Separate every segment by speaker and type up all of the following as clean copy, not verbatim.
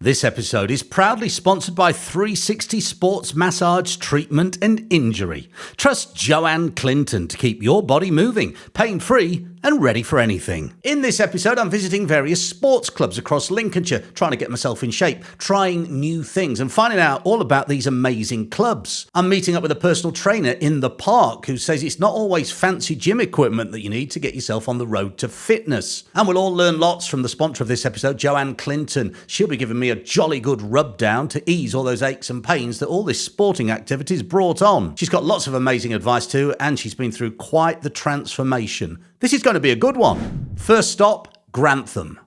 Speaker 1: This episode is proudly sponsored by 360 Sports Massage Treatment and Injury. Trust Joanne Clinton to keep your body moving, pain-free and ready for anything. In this episode, I'm visiting various sports clubs across Lincolnshire, trying to get myself in shape, trying new things and finding out all about these amazing clubs. I'm meeting up with a personal trainer in the park who says it's not always fancy gym equipment that you need to get yourself on the road to fitness. And we'll all learn lots from the sponsor of this episode, Joanne Clinton. She'll be giving me a jolly good rub down to ease all those aches and pains that all this sporting activity's brought on. She's got lots of amazing advice too, and she's been through quite the transformation. This is going to be a good one. First stop, Grantham.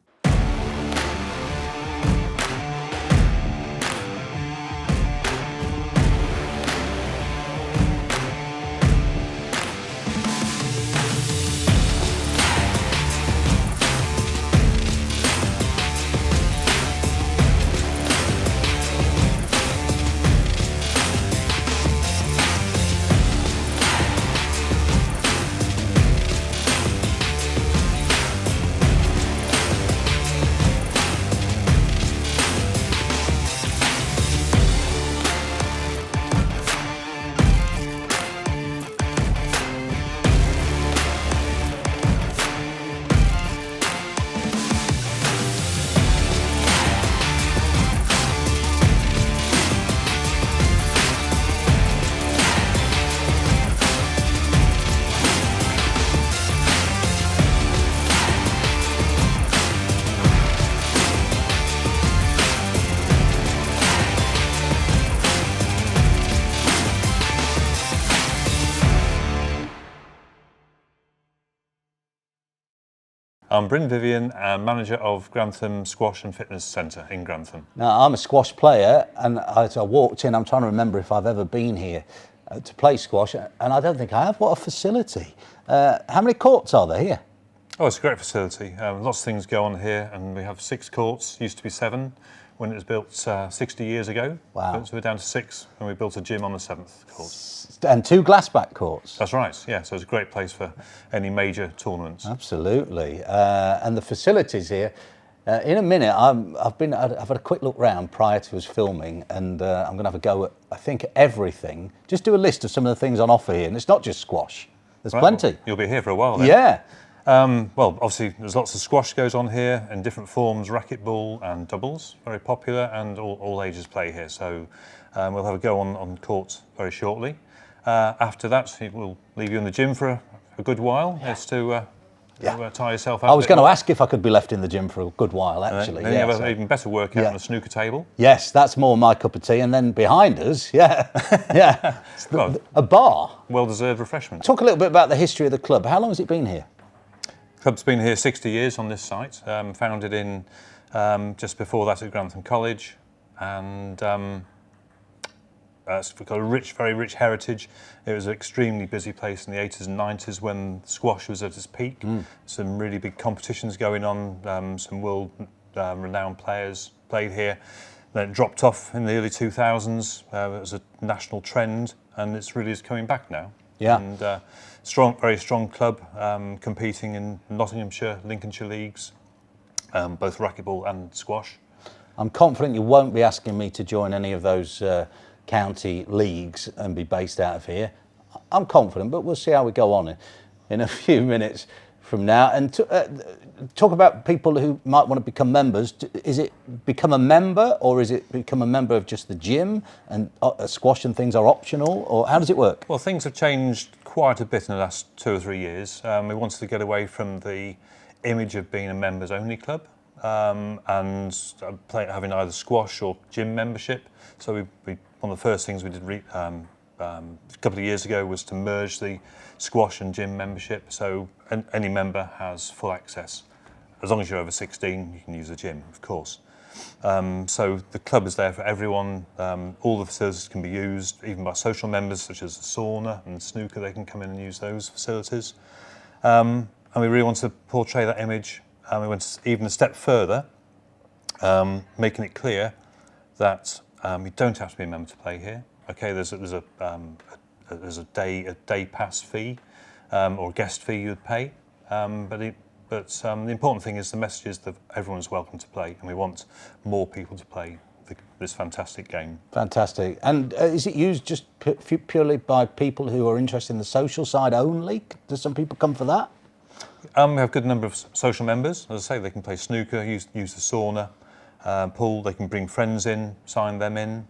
Speaker 2: I'm Bryn Vivian, manager of Grantham Squash and Fitness Centre in Grantham.
Speaker 3: Now, I'm a squash player, and as I walked in, I'm trying to remember if I've ever been here to play squash, and I don't think I have. What a facility. How many courts are there here?
Speaker 2: Oh, it's a great facility. Lots of things go on here, and we have 6 courts. Used to be 7 when it was built 60 years ago.
Speaker 3: Wow.
Speaker 2: So we're down to 6, and we built a gym on the 7th court.
Speaker 3: And 2 glassback courts.
Speaker 2: That's right, yeah, so it's a great place for any major tournaments.
Speaker 3: Absolutely. And the facilities here, in a minute, I've had a quick look round prior to us filming, and I'm going to have a go at, I think, everything. Just do a list of some of the things on offer here, and it's not just squash. There's plenty.
Speaker 2: Well, you'll be here for a while then.
Speaker 3: Yeah.
Speaker 2: Well, obviously, there's lots of squash goes on here in different forms, racquetball and doubles, very popular, and all ages play here. So we'll have a go on court very shortly. After that, we'll leave you in the gym for a good while, as to tire yourself out.
Speaker 3: I was going to ask if I could be left in the gym for a good while, actually.
Speaker 2: Then you have an even better workout on the snooker table.
Speaker 3: Yes, that's more my cup of tea. And then behind us, a bar.
Speaker 2: Well-deserved refreshment.
Speaker 3: Talk a little bit about the history of the club. How long has it been here?
Speaker 2: The club's been here 60 years on this site, founded in just before that at Grantham College, and it's got a very rich heritage. It was an extremely busy place in the 80s and 90s when squash was at its peak. Some really big competitions going on, some world renowned players played here. Then it dropped off in the early 2000s. It was a national trend, and it's really is coming back now.
Speaker 3: Yeah.
Speaker 2: And very strong club, competing in Nottinghamshire, Lincolnshire leagues, both racquetball and squash. I'm
Speaker 3: confident you won't be asking me to join any of those county leagues and be based out of here. I'm confident, but we'll see how we go on in a few minutes from now. And talk about people who might want to become members. Is it become a member, or is it become a member of just the gym, and squash and things are optional, or how does it work?
Speaker 2: Well, things have changed quite a bit in the last 2 or 3 years. We wanted to get away from the image of being a members only club and having either squash or gym membership. So one of the first things we did a couple of years ago was to merge the squash and gym membership, so any member has full access. As long as you're over 16, you can use the gym, of course. So the club is there for everyone. All the facilities can be used, even by social members, such as the sauna and snooker. They can come in and use those facilities. And we really want to portray that image. And we went even a step further, making it clear that you don't have to be a member to play here. Okay, there's a day pass fee or guest fee you'd pay, but But the important thing is the message is that everyone's welcome to play, and we want more people to play this fantastic game.
Speaker 3: Fantastic. And is it used just purely by people who are interested in the social side only? Do some people come for that?
Speaker 2: We have a good number of social members. As I say, they can play snooker, use the sauna, pool. They can bring friends in, sign them in.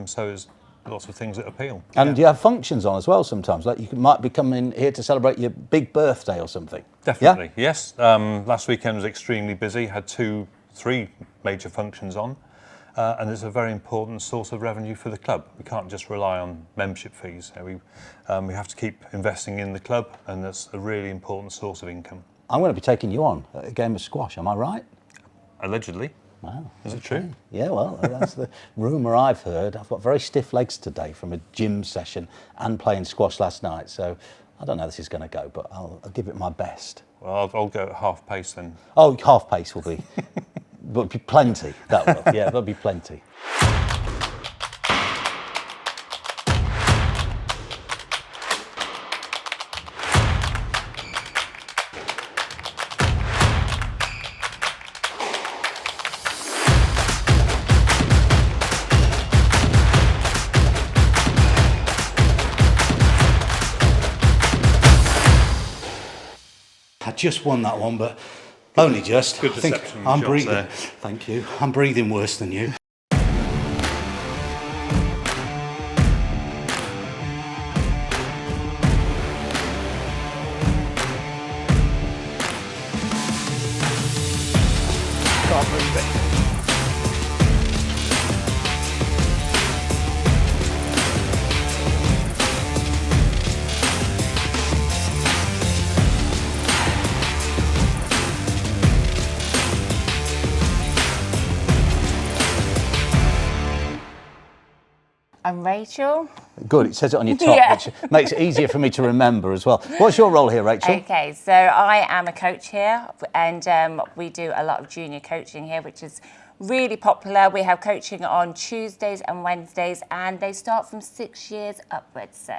Speaker 2: So there's lots of things that appeal.
Speaker 3: And you have functions on as well sometimes, like might be coming here to celebrate your big birthday or something.
Speaker 2: Definitely,
Speaker 3: yeah?
Speaker 2: Yes. Last weekend was extremely busy, had 3 major functions on, and it's a very important source of revenue for the club. We can't just rely on membership fees. We have to keep investing in the club, and that's a really important source of income.
Speaker 3: I'm going to be taking you on at a game of squash, am I right?
Speaker 2: Allegedly.
Speaker 3: Wow.
Speaker 2: Is it true?
Speaker 3: Yeah, well, that's the rumour I've heard. I've got very stiff legs today from a gym session and playing squash last night, so I don't know how this is going to go, but I'll give it my best.
Speaker 2: Well, I'll go at half pace then.
Speaker 3: Oh, half pace will be, will be plenty. That will, yeah, there'll be plenty. I just won that one, but only just.
Speaker 2: Good
Speaker 3: I think
Speaker 2: deception
Speaker 3: I'm
Speaker 2: shots
Speaker 3: breathing.
Speaker 2: there.
Speaker 3: Thank you. I'm breathing worse than you. Can't move it.
Speaker 4: I'm Rachel.
Speaker 3: Good, it says it on your top,
Speaker 4: Yeah.
Speaker 3: which makes it easier for me to remember as well. What's your role here, Rachel?
Speaker 4: Okay, so I am a coach here, and we do a lot of junior coaching here, which is really popular. We have coaching on Tuesdays and Wednesdays, and they start from 6 years upwards. So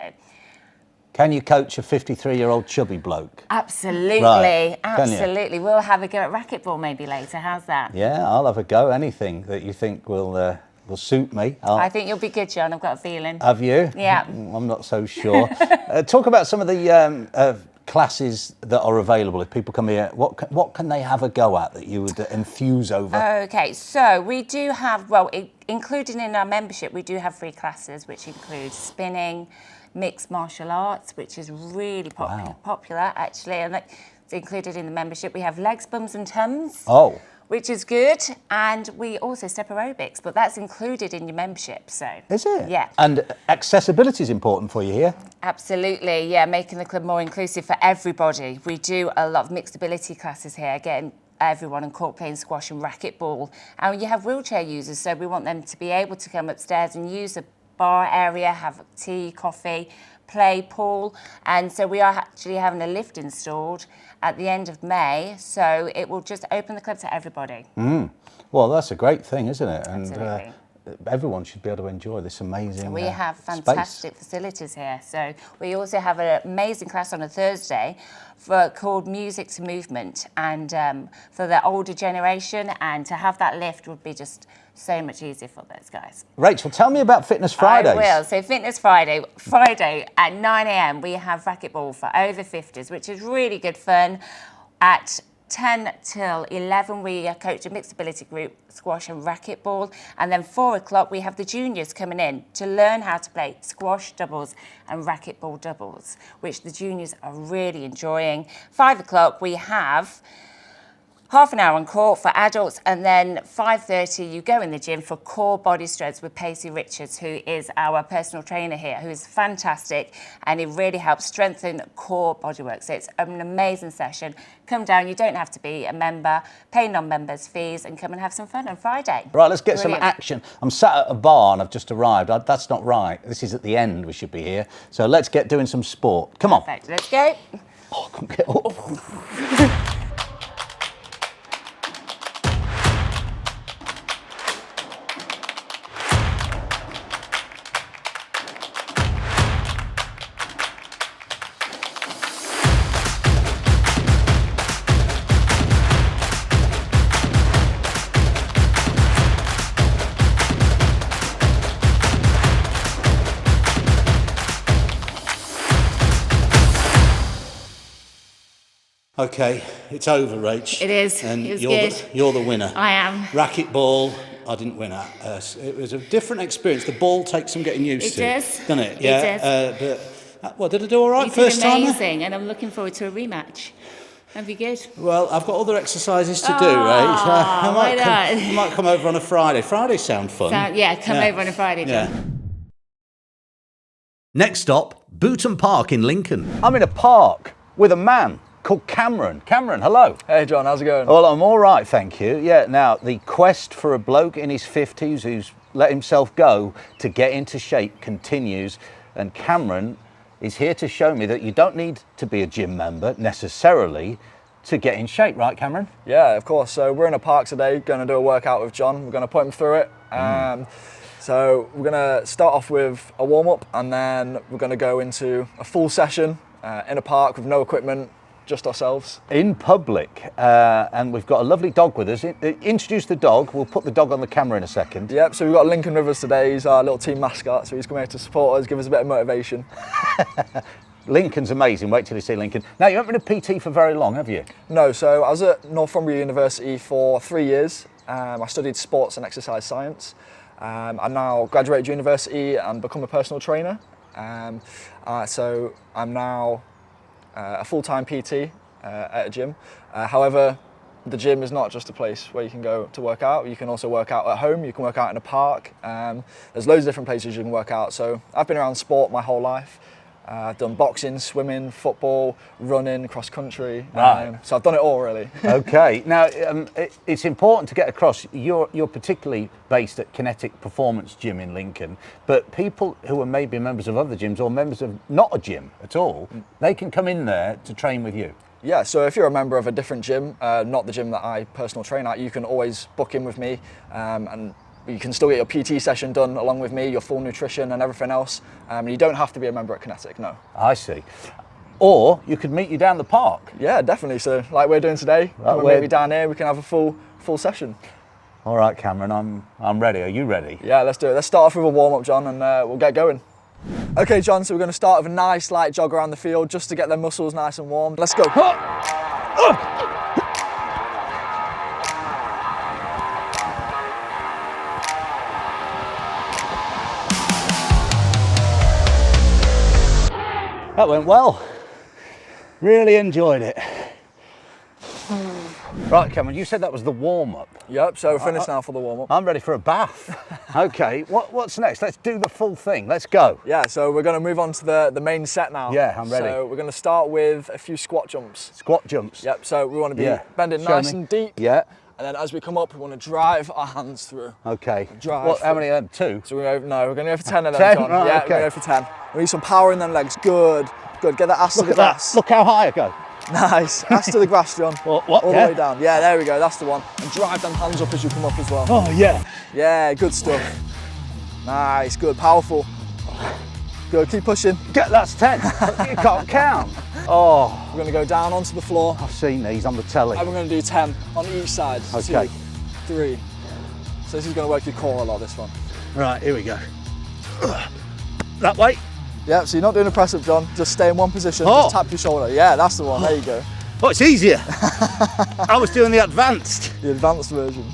Speaker 3: Can you coach a 53-year-old chubby bloke?
Speaker 4: absolutely,
Speaker 3: Right, can you?
Speaker 4: absolutely. We'll have a go at racquetball maybe later. How's that?
Speaker 3: Yeah, I'll have a go. Anything that you think will suit me.
Speaker 4: I think you'll be good, John. I've got a feeling.
Speaker 3: Have you?
Speaker 4: Yeah.
Speaker 3: I'm not so sure. Talk about some of the classes that are available. If people come here, what can they have a go at that you would enthuse over?
Speaker 4: Okay, so we do have, well, included in our membership, we do have free classes, which include spinning, mixed martial arts, which is really popular actually, and that's included in the membership. We have legs, bums and tums.
Speaker 3: Oh.
Speaker 4: Which is good, and we also step aerobics, but that's included in your membership. So
Speaker 3: Is it?
Speaker 4: Yeah.
Speaker 3: And accessibility is important for you here.
Speaker 4: Absolutely, yeah, making the club more inclusive for everybody. We do a lot of mixed ability classes here, getting everyone on court playing squash and racquetball. And you have wheelchair users, so we want them to be able to come upstairs and use the bar area, have tea, coffee, play pool. And so we are actually having a lift installed at the end of May, so it will just open the club to everybody.
Speaker 3: Well, that's a great thing, isn't it? And
Speaker 4: Absolutely.
Speaker 3: everyone should be able to enjoy this amazing
Speaker 4: We have
Speaker 3: space.
Speaker 4: fantastic facilities here. So we also have an amazing class on a Thursday called Music to Movement, and for the older generation, and to have that lift would be just so much easier for those guys.
Speaker 3: Rachel, tell me about Fitness Fridays.
Speaker 4: I will. So Fitness Friday at 9 a.m. we have racquetball for over 50s, which is really good fun. At 10 till 11, we coach a mixed ability group, squash and racquetball. And then 4 o'clock, we have the juniors coming in to learn how to play squash doubles and racquetball doubles, which the juniors are really enjoying. 5 o'clock, we have half an hour on court for adults, and then 5:30 you go in the gym for core body strength with Pacey Richards, who is our personal trainer here, who is fantastic, and it really helps strengthen core bodywork. So it's an amazing session. Come down, you don't have to be a member, pay non-members fees, and come and have some fun on Friday.
Speaker 3: Right, let's get
Speaker 4: Brilliant.
Speaker 3: some action. I'm sat at a bar and I've just arrived. That's not right. This is at the end, we should be here. So let's get doing some sport. Come on.
Speaker 4: Perfect, let's go.
Speaker 3: Oh, I can't get up. Okay, it's over, Rach.
Speaker 4: It is.
Speaker 3: And
Speaker 4: It was
Speaker 3: you're
Speaker 4: good.
Speaker 3: you're the winner.
Speaker 4: I am.
Speaker 3: Racquetball, I didn't win at. It was a different experience. The ball takes some getting used
Speaker 4: It
Speaker 3: to.
Speaker 4: does.
Speaker 3: Doesn't it?
Speaker 4: It
Speaker 3: Yeah. But did I do all right
Speaker 4: You
Speaker 3: first
Speaker 4: did
Speaker 3: time?
Speaker 4: amazing, and I'm looking forward to a rematch. That'd be good.
Speaker 3: Well, I've got other exercises to do,
Speaker 4: Oh,
Speaker 3: Rach.
Speaker 4: why not?
Speaker 3: I might come over on a Friday. Fridays sound fun.
Speaker 4: Come over on a Friday, John.
Speaker 3: Yeah.
Speaker 1: Next stop, Booton Park in Lincoln.
Speaker 3: I'm in a park with a man called Cameron. Cameron, hello.
Speaker 5: Hey John, how's it going?
Speaker 3: Well, I'm all right, thank you. Yeah, now, the quest for a bloke in his 50s who's let himself go to get into shape continues, and Cameron is here to show me that you don't need to be a gym member necessarily to get in shape, right, Cameron?
Speaker 5: Yeah, of course. So we're in a park today, going to do a workout with John. We're going to put him through it. So we're going to start off with a warm-up, and then we're going to go into a full session in a park with no equipment, just ourselves.
Speaker 3: In public, and we've got a lovely dog with us. Introduce the dog. We'll put the dog on the camera in a second.
Speaker 5: Yep, so we've got Lincoln with us today. He's our little team mascot, so he's come here to support us, give us a bit of motivation.
Speaker 3: Lincoln's amazing. Wait till you see Lincoln. Now, you haven't been a PT for very long, have you?
Speaker 5: No, so I was at Northumbria University for 3 years. I studied sports and exercise science. I now graduated university and become a personal trainer. So I'm now a full-time PT at a gym. However, the gym is not just a place where you can go to work out. You can also work out at home. You can work out in a park. There's loads of different places you can work out. So I've been around sport my whole life. I've done boxing, swimming, football, running, cross country.
Speaker 3: Right.
Speaker 5: So I've done it all really.
Speaker 3: Okay. Now, it's important to get across, you're particularly based at Kinetic Performance Gym in Lincoln, but people who are maybe members of other gyms or members of not a gym at all, they can come in there to train with you.
Speaker 5: Yeah, so if you're a member of a different gym, not the gym that I personal train at, you can always book in with me, and you can still get your PT session done along with me, your full nutrition and everything else. You don't have to be a member at Kinetic, no.
Speaker 3: I see. Or you could meet you down the park.
Speaker 5: Yeah, definitely. So like we're doing today, come and meet me down here, we can have a full session.
Speaker 3: All right, Cameron, I'm ready. Are you ready?
Speaker 5: Yeah, let's do it. Let's start off with a warm-up, John, and we'll get going. Okay, John, so we're going to start with a nice light jog around the field just to get their muscles nice and warm. Let's go.
Speaker 3: That went well. Really enjoyed it. Right, Cameron, you said that was the warm-up.
Speaker 5: Yep, so we're finished now for the warm-up.
Speaker 3: I'm ready for a bath. Okay, what's next? Let's do the full thing. Let's go.
Speaker 5: Yeah, so we're going to move on to the main set now.
Speaker 3: Yeah, I'm ready.
Speaker 5: So we're going to start with a few squat jumps.
Speaker 3: Squat jumps.
Speaker 5: Yep, so we want to be bending
Speaker 3: Show
Speaker 5: nice
Speaker 3: me.
Speaker 5: and deep.
Speaker 3: Yeah.
Speaker 5: And then as we come up, we want to drive our hands through.
Speaker 3: Okay.
Speaker 5: Drive
Speaker 3: How many of them? 2?
Speaker 5: So we're going to go for 10 of them,
Speaker 3: 10?
Speaker 5: John.
Speaker 3: Right,
Speaker 5: yeah,
Speaker 3: okay.
Speaker 5: we're going to go for 10. We need some power in them legs. Good. Good. Get that ass to the grass.
Speaker 3: Look how high I go.
Speaker 5: Nice. Ass to the grass, John.
Speaker 3: What?
Speaker 5: All
Speaker 3: Yeah.
Speaker 5: the way down. Yeah, there we go. That's the one. And drive them hands up as you come up as well.
Speaker 3: Oh, yeah.
Speaker 5: Yeah, good stuff. Nice. Good. Powerful. Good. Keep pushing.
Speaker 3: That's 10. You can't count. Oh,
Speaker 5: We're going to go down onto the floor.
Speaker 3: I've seen these on the telly.
Speaker 5: And we're going to do 10 on each side.
Speaker 3: Okay.
Speaker 5: 2, 3. So this is going to work your core a lot, this one.
Speaker 3: Right, here we go. That way.
Speaker 5: Yeah, so you're not doing a press up, John. Just stay in one position.
Speaker 3: Oh.
Speaker 5: Just tap your shoulder. Yeah, that's the one. There you go.
Speaker 3: Oh, it's easier. I was doing the advanced.
Speaker 5: The advanced version.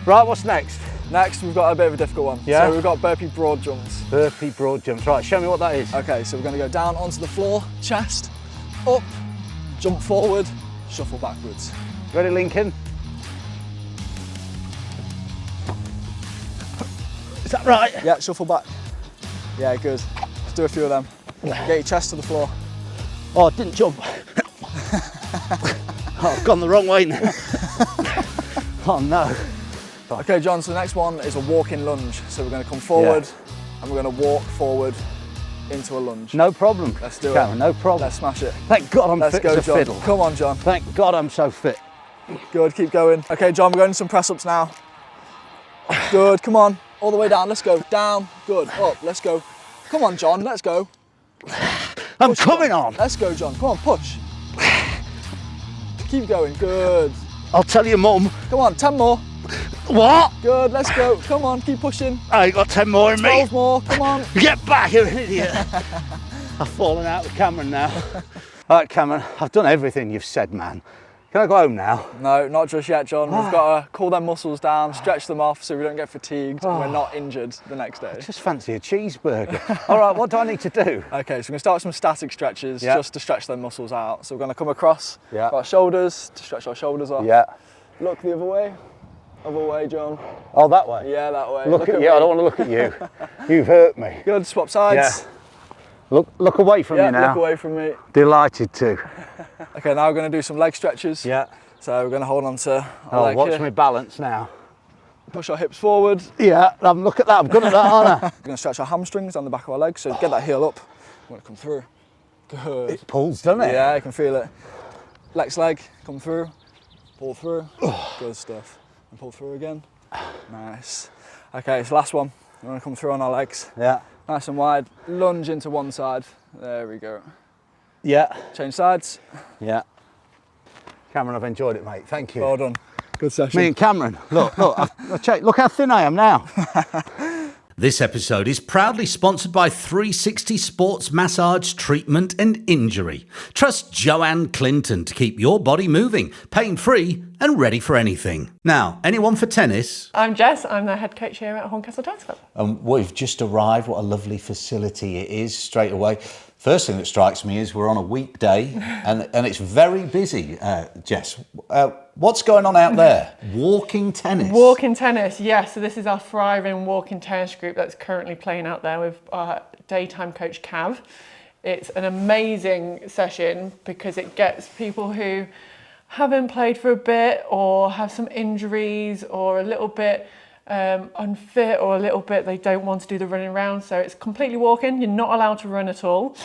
Speaker 3: Right, what's next?
Speaker 5: Next, we've got a bit of a difficult one.
Speaker 3: Yeah?
Speaker 5: So we've got burpee broad jumps.
Speaker 3: Burpee broad jumps. Right, show me what that is.
Speaker 5: Okay, so we're going to go down onto the floor, chest, up, jump forward, shuffle backwards.
Speaker 3: Ready, Lincoln? Is that right?
Speaker 5: Yeah, shuffle back. Yeah, good. Let's do a few of them. Get your chest to the floor.
Speaker 3: Oh, I didn't jump. Oh, I've gone the wrong way now. Oh, no.
Speaker 5: Okay, John, so the next one is a walking lunge. So we're going to come forward and we're going to walk forward into a lunge.
Speaker 3: No problem.
Speaker 5: Let's do
Speaker 3: Cameron,
Speaker 5: it.
Speaker 3: no problem.
Speaker 5: Let's smash it.
Speaker 3: Thank God I'm
Speaker 5: Let's
Speaker 3: fit
Speaker 5: go,
Speaker 3: as a
Speaker 5: John.
Speaker 3: fiddle.
Speaker 5: Come on, John.
Speaker 3: Thank God I'm so fit.
Speaker 5: Good, keep going. Okay, John, we're going to some press ups now. Good, come on. All the way down, let's go. Down, good, up, let's go. Come on, John, let's go.
Speaker 3: I'm
Speaker 5: Push,
Speaker 3: coming
Speaker 5: John.
Speaker 3: on.
Speaker 5: Let's go, John, come on, push. Keep going, good.
Speaker 3: I'll tell your mum.
Speaker 5: Come on, 10 more.
Speaker 3: What?
Speaker 5: Good, let's go. Come on, keep pushing.
Speaker 3: I ain't got 10 more in me.
Speaker 5: 12 more, come on.
Speaker 3: Get back, you idiot. I've fallen out with Cameron now. All right, Cameron, I've done everything you've said, man. Can I go home now?
Speaker 5: No, not just yet, John. We've got to cool them muscles down, stretch them off so we don't get fatigued and we're not injured the next day.
Speaker 3: I just fancy a cheeseburger. All right, what do I need to do?
Speaker 5: Okay, so we're going to start with some static stretches just to stretch them muscles out. So we're going to come across our shoulders to stretch our shoulders off.
Speaker 3: Yeah.
Speaker 5: Look the other way. Other way, John.
Speaker 3: Oh, that way?
Speaker 5: Yeah, that way.
Speaker 3: Look at you, I don't want to look at you. You've hurt me.
Speaker 5: Good, swap sides.
Speaker 3: Yeah. Look away from me now.
Speaker 5: Look away from me.
Speaker 3: Delighted to.
Speaker 5: Okay, now we're going to do some leg stretches.
Speaker 3: Yeah.
Speaker 5: So we're going to hold on to our leg
Speaker 3: watch
Speaker 5: here.
Speaker 3: me balance now.
Speaker 5: Push our hips forward.
Speaker 3: Yeah, look at that, I'm good at that, aren't I?
Speaker 5: We're going to stretch our hamstrings down the back of our legs, so get that heel up. We're going to come through. Good.
Speaker 3: It pulls, doesn't it?
Speaker 5: Yeah, you can feel it. Flex leg, come through, pull through. Good stuff. And pull through again. Nice. Okay, so last one. We're going to come through on our legs.
Speaker 3: Yeah.
Speaker 5: Nice and wide. Lunge into one side. There we go.
Speaker 3: Yeah.
Speaker 5: Change sides.
Speaker 3: Yeah. Cameron, I've enjoyed it, mate. Thank you.
Speaker 5: Well done. Good session.
Speaker 3: Me and Cameron, look, look how thin I am now.
Speaker 1: This episode is proudly sponsored by 360 Sports Massage Treatment and Injury. Trust Joanne Clinton to keep your body moving, pain-free and ready for anything. Now, anyone for tennis?
Speaker 6: I'm Jess, I'm the head coach here at Horncastle Tennis Club.
Speaker 3: We've just arrived, what a lovely facility it is straight away. First thing that strikes me is we're on a weekday and it's very busy, Jess. What's going on out there? Walking tennis?
Speaker 6: Walking tennis, yes. So this is our thriving walking tennis group that's currently playing out there with our daytime coach, Cav. It's an amazing session because it gets people who haven't played for a bit or have some injuries or a little bit unfit or a little bit they don't want to do the running around. So it's completely walking. You're not allowed to run at all.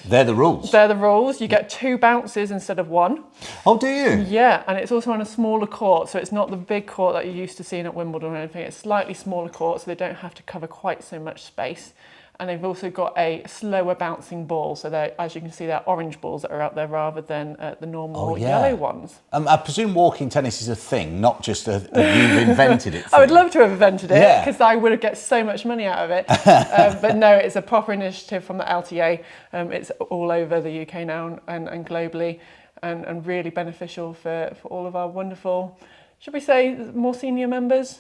Speaker 3: They're the rules?
Speaker 6: They're the rules. You get 2 bounces instead of 1.
Speaker 3: Oh, do you?
Speaker 6: Yeah, and it's also on a smaller court, so it's not the big court that you're used to seeing at Wimbledon or anything. It's slightly smaller court, so they don't have to cover quite so much space. And they've also got a slower bouncing ball, so as you can see, they're orange balls that are out there rather than the normal yellow ones.
Speaker 3: I presume walking tennis is a thing, not just a you've invented it thing.
Speaker 6: I would love to have invented it, because
Speaker 3: Yeah.
Speaker 6: I would have get so much money out of it. But no, it's a proper initiative from the LTA. It's all over the UK now and globally, and really beneficial for all of our wonderful, should we say, more senior members.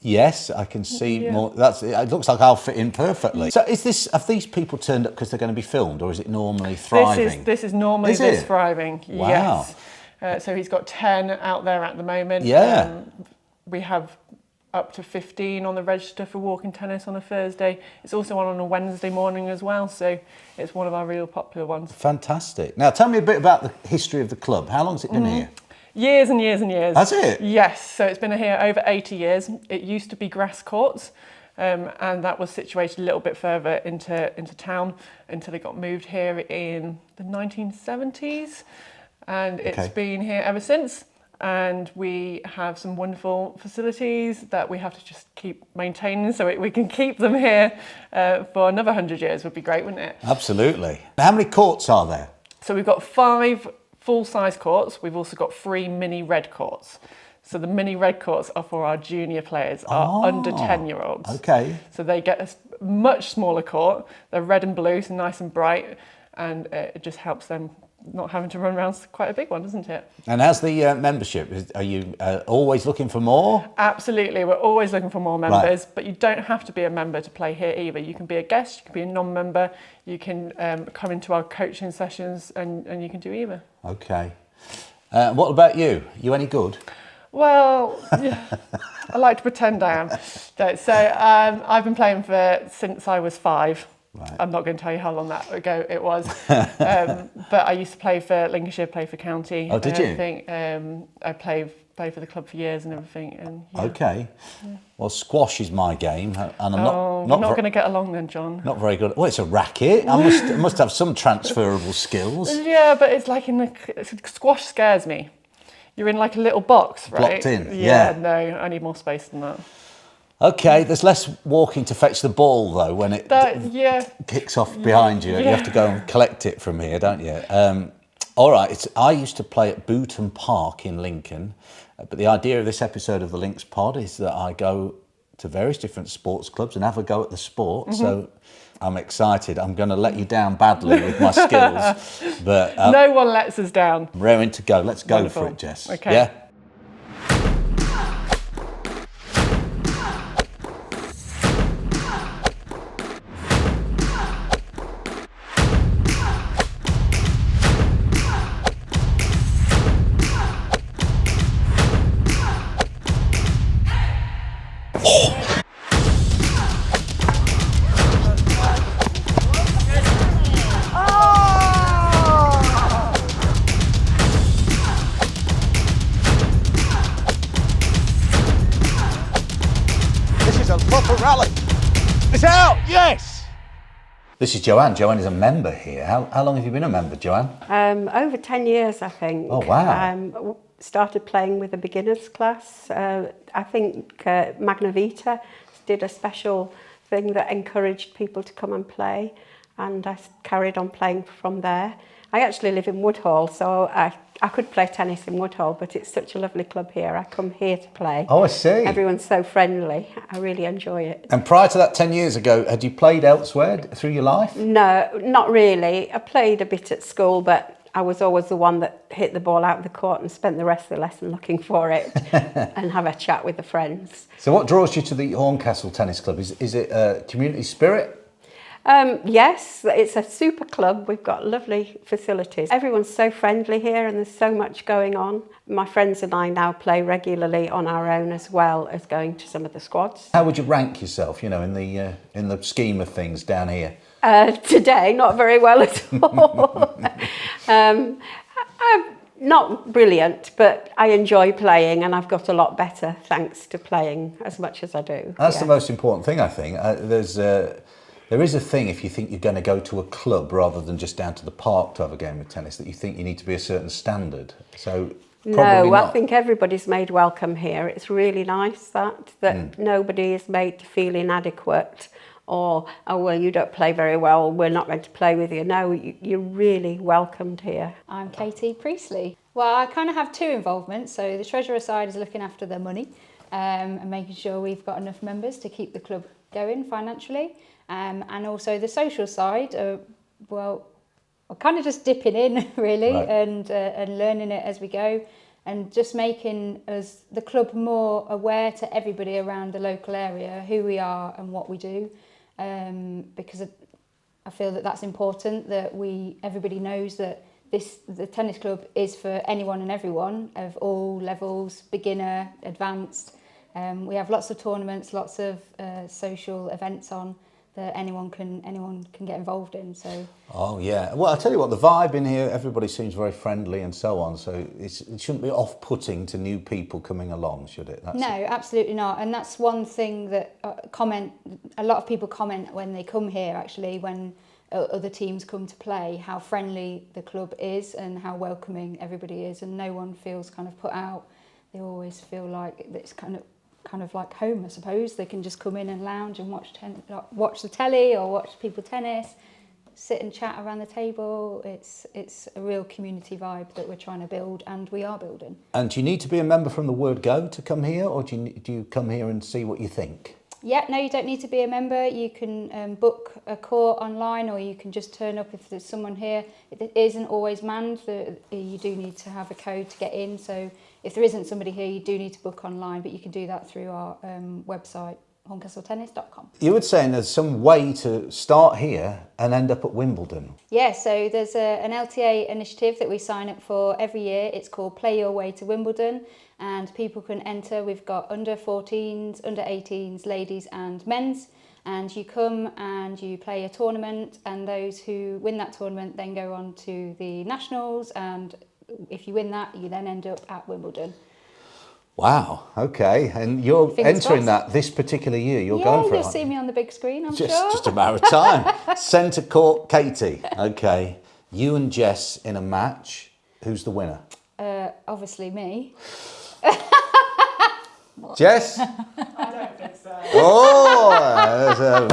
Speaker 3: Yes, I can see more. It looks like I'll fit in perfectly. So have these people turned up because they're going to be filmed, or is it normally thriving?
Speaker 6: This is normally thriving.
Speaker 3: Wow.
Speaker 6: Yes. So he's got 10 out there at the moment.
Speaker 3: Yeah.
Speaker 6: We have up to 15 on the register for walking tennis on a Thursday. It's also on a Wednesday morning as well, so it's one of our real popular ones.
Speaker 3: Fantastic. Now tell me a bit about the history of the club. How long's it been here?
Speaker 6: Years and years and years.
Speaker 3: Has it?
Speaker 6: Yes, so it's been here over 80 years. It used to be grass courts, and that was situated a little bit further into town until it got moved here in the 1970s, and it's been here ever since. And we have some wonderful facilities that we have to just keep maintaining so we can keep them here for another 100 years. Would be great, wouldn't it?
Speaker 3: Absolutely. How many courts are there?
Speaker 6: So we've got 5 full-size courts. We've also got 3 mini red courts. So the mini red courts are for our junior players, our under 10-year-olds.
Speaker 3: Okay.
Speaker 6: So they get a much smaller court. They're red and blue, so nice and bright, and it just helps them not having to run around quite a big one, doesn't it?
Speaker 3: And how's the membership? Are you always looking for more?
Speaker 6: Absolutely, we're always looking for more members, but you don't have to be a member to play here either. You can be a guest, you can be a non-member, you can come into our coaching sessions and you can do either.
Speaker 3: Okay. What about you? You any good?
Speaker 6: Well, I like to pretend I am. So I've been playing since I was 5. Right. I'm not going to tell you how long that ago it was, but I used to play for Lincolnshire, play for county.
Speaker 3: Oh, did you?
Speaker 6: I played for the club for years and everything. And
Speaker 3: Okay. Yeah. Well, squash is my game, and I'm
Speaker 6: not going to get along then, John.
Speaker 3: Not very good. Well, it's a racket. I must have some transferable skills.
Speaker 6: Yeah, but it's like squash scares me. You're in like a little box, right?
Speaker 3: Blocked in.
Speaker 6: Yeah. No, I need more space than that.
Speaker 3: Okay, there's less walking to fetch the ball though when it kicks off behind you. Yeah. You have to go and collect it from here, don't you? All right, I used to play at Booton Park in Lincoln, but the idea of this episode of the Links Pod is that I go to various different sports clubs and have a go at the sport. So I'm excited. I'm going to let you down badly with my skills, but
Speaker 6: No one lets us down.
Speaker 3: I'm raring to go. Let's go
Speaker 6: Wonderful.
Speaker 3: for it, Jess.
Speaker 6: Okay.
Speaker 3: Yeah. This is a proper rally. It's out, yes! This is Joanne. Joanne is a member here. How long have you been a member, Joanne?
Speaker 7: Over 10 years, I think.
Speaker 3: Oh, wow.
Speaker 7: Started playing with a beginners class. I think Magna Vita did a special thing that encouraged people to come and play, and I carried on playing from there. I actually live in Woodhall, so I could play tennis in Woodhall, but it's such a lovely club here. I come here to play.
Speaker 3: Oh, I see.
Speaker 7: Everyone's so friendly. I really enjoy it.
Speaker 3: And prior to that 10 years ago, had you played elsewhere through your life?
Speaker 7: No, not really. I played a bit at school, but I was always the one that hit the ball out of the court and spent the rest of the lesson looking for it and have a chat with the friends.
Speaker 3: So what draws you to the Horncastle Tennis Club? Is it community spirit?
Speaker 7: Yes, it's a super club. We've got lovely facilities. Everyone's so friendly here and there's so much going on. My friends and I now play regularly on our own as well as going to some of the squads.
Speaker 3: How would you rank yourself, in the scheme of things down here?
Speaker 7: Today, not very well at all. I'm not brilliant, but I enjoy playing and I've got a lot better thanks to playing as much as I do.
Speaker 3: That's the most important thing, I think. There is a thing, if you think you're going to go to a club rather than just down to the park to have a game of tennis, that you think you need to be a certain standard. So probably
Speaker 7: No,
Speaker 3: not.
Speaker 7: I think everybody's made welcome here. It's really nice that nobody is made to feel inadequate or, oh, well, you don't play very well, we're not going to play with you. No, you're really welcomed here.
Speaker 8: I'm Katie Priestley. Well, I kind of have two involvements. So the treasurer side is looking after the money and making sure we've got enough members to keep the club going financially. And also the social side, well, I'm kind of just dipping in really,
Speaker 3: Right.
Speaker 8: and learning it as we go, and just making us the club more aware to everybody around the local area who we are and what we do, because I feel that that's important, that everybody knows that the tennis club is for anyone and everyone of all levels, beginner, advanced. We have lots of tournaments, lots of social events on that anyone can get involved in. So.
Speaker 3: Oh yeah. Well, I'll tell you what, the vibe in here, everybody seems very friendly and so on. So it shouldn't be off-putting to new people coming along, should it?
Speaker 8: No, absolutely not. And that's one thing that a lot of people comment when they come here, actually, when other teams come to play, how friendly the club is and how welcoming everybody is, and no one feels kind of put out. They always feel like it's kind of like home, I suppose. They can just come in and lounge and watch the telly or watch people tennis, sit and chat around the table. It's a real community vibe that we're trying to build, and we are building.
Speaker 3: And do you need to be a member from the word go to come here, or do you come here and see what you think?
Speaker 8: Yeah, no, you don't need to be a member. You can book a court online, or you can just turn up if there's someone here. It isn't always manned. You do need to have a code to get in. So if there isn't somebody here, you do need to book online, but you can do that through our website, horncastletennis.com.
Speaker 3: You were saying there's some way to start here and end up at Wimbledon.
Speaker 8: Yeah, so there's an LTA initiative that we sign up for every year. It's called Play Your Way to Wimbledon, and people can enter. We've got under 14s, under 18s, ladies and men's, and you come and you play a tournament, and those who win that tournament then go on to the nationals, and if you win that, you then end up at Wimbledon.
Speaker 3: Wow, okay. And you're
Speaker 8: Fingers
Speaker 3: entering
Speaker 8: crossed.
Speaker 3: that this particular year. You're
Speaker 8: Yeah,
Speaker 3: going for
Speaker 8: you'll
Speaker 3: it.
Speaker 8: see me on the big screen, I'm sure.
Speaker 3: Just a matter of time. Centre court, Katie. Okay. You and Jess in a match. Who's the winner?
Speaker 8: Obviously me.
Speaker 3: Jess?
Speaker 6: I don't think so.
Speaker 3: Oh!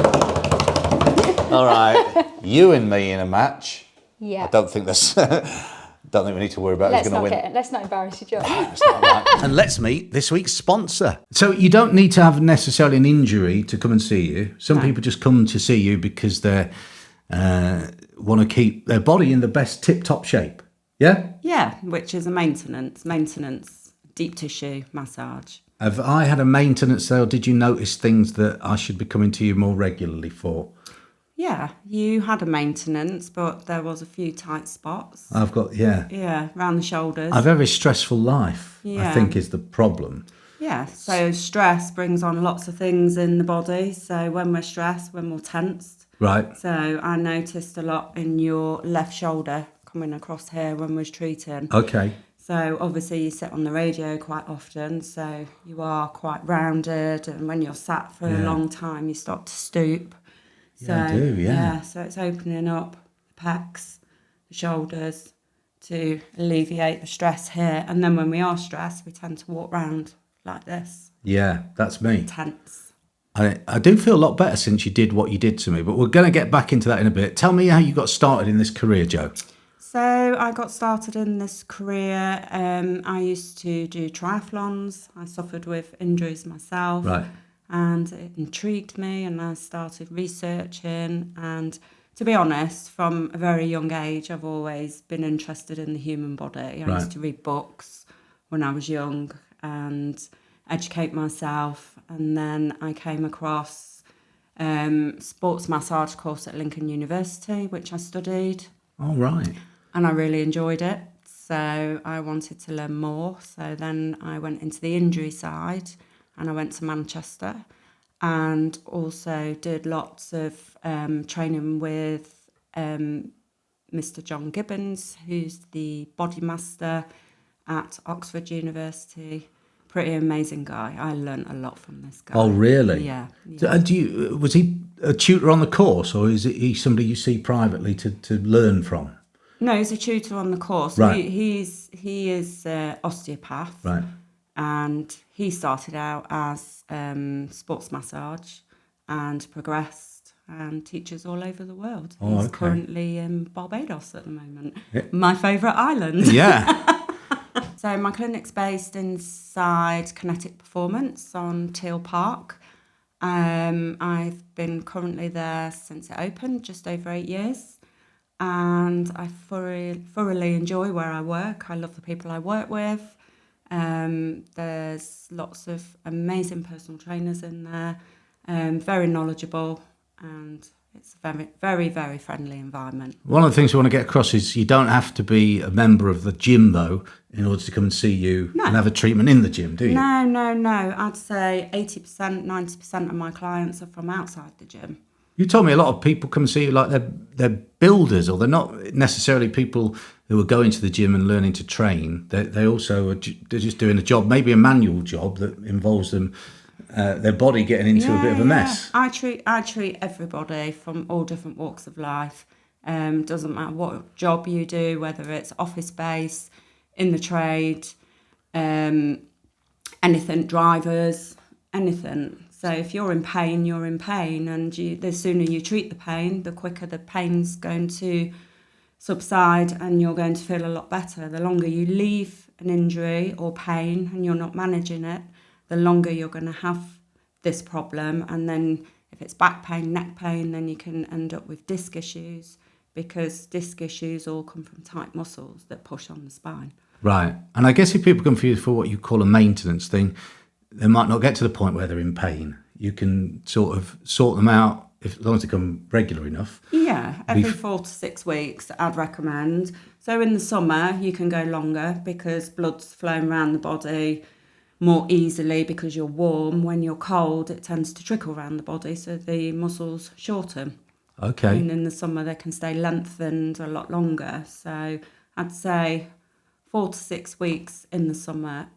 Speaker 3: All right. You and me in a match.
Speaker 8: Yeah.
Speaker 3: I don't think that's... Don't think we need to worry about who's going to win.
Speaker 8: Let's not embarrass you, Joe.
Speaker 1: And let's meet this week's sponsor. So you don't need to have necessarily an injury to come and see you. Some people just come to see you because they want to keep their body in the best tip-top shape. Yeah?
Speaker 9: Yeah, which is a maintenance, deep tissue massage.
Speaker 1: Have I had a maintenance sale? Did you notice things that I should be coming to you more regularly for?
Speaker 9: Yeah, you had a maintenance, but there was a few tight spots.
Speaker 1: I've got,
Speaker 9: Yeah, around the shoulders.
Speaker 1: I have a very stressful life, I
Speaker 9: Yeah.
Speaker 1: think is the problem.
Speaker 9: Yeah, so stress brings on lots of things in the body. So when we're stressed, we're more tensed.
Speaker 1: Right.
Speaker 9: So I noticed a lot in your left shoulder coming across here when we was treating.
Speaker 1: Okay.
Speaker 9: So obviously you sit on the radio quite often, so you are quite rounded, and when you're sat for a long time, you start to stoop. So,
Speaker 1: I do, yeah.
Speaker 9: So it's opening up the pecs, the shoulders to alleviate the stress here. And then when we are stressed, we tend to walk round like this,
Speaker 1: Yeah, that's me.
Speaker 9: tense.
Speaker 1: I do feel a lot better since you did what you did to me, but we're going to get back into that in a bit. Tell me how you got started in this career, Joe.
Speaker 9: So I got started in this career. I used to do triathlons. I suffered with injuries myself.
Speaker 1: Right.
Speaker 9: And it intrigued me, and I started researching. And to be honest, from a very young age, I've always been interested in the human body. I used to read books when I was young and educate myself. And then I came across sports massage course at Lincoln University, which I studied.
Speaker 1: All right.
Speaker 9: And I really enjoyed it. So I wanted to learn more. So then I went into the injury side, and I went to Manchester and also did lots of training with Mr. John Gibbons, who's the body master at Oxford University. Pretty amazing guy. I learnt a lot from this guy.
Speaker 1: Oh, really?
Speaker 9: Yeah.
Speaker 1: Was he a tutor on the course, or is he somebody you see privately to learn from?
Speaker 9: No, he's a tutor on the course.
Speaker 1: Right.
Speaker 9: He is osteopath.
Speaker 1: Right.
Speaker 9: And he started out as sports massage and progressed and teaches all over the world.
Speaker 1: Oh,
Speaker 9: He's
Speaker 1: okay.
Speaker 9: currently in Barbados at the moment.
Speaker 1: Yeah.
Speaker 9: My favourite island.
Speaker 1: Yeah.
Speaker 9: So my clinic's based inside Kinetic Performance on Teal Park. I've been currently there since it opened, just over 8 years. And I thoroughly enjoy where I work. I love the people I work with. There's lots of amazing personal trainers in there, very knowledgeable, and it's a very, very, very friendly environment.
Speaker 1: One of the things we want to get across is you don't have to be a member of the gym, though, in order to come and see you and have a treatment in the gym, do you?
Speaker 9: No. I'd say 80%, 90% of my clients are from outside the gym.
Speaker 1: You told me a lot of people come and see you like they're builders, or they're not necessarily people who are going to the gym and learning to train. They also they're just doing a job, maybe a manual job that involves them their body getting into a bit of a mess.
Speaker 9: I treat everybody from all different walks of life. Doesn't matter what job you do, whether it's office based, in the trade, anything, drivers, anything. So if you're in pain, you're in pain, and the sooner you treat the pain, the quicker the pain's going to subside and you're going to feel a lot better. The longer you leave an injury or pain and you're not managing it, the longer you're going to have this problem. And then if it's back pain, neck pain, then you can end up with disc issues, because disc issues all come from tight muscles that push on the spine.
Speaker 1: Right. And I guess if people come for you for what you call a maintenance thing, they might not get to the point where they're in pain. You can sort of sort them out as long as they come regular enough.
Speaker 9: Yeah, every 4 to 6 weeks I'd recommend. So in the summer you can go longer because blood's flowing around the body more easily because you're warm. When you're cold, it tends to trickle around the body, so the muscles shorten.
Speaker 1: Okay.
Speaker 9: And in the summer they can stay lengthened a lot longer. So I'd say 4 to 6 weeks in the summer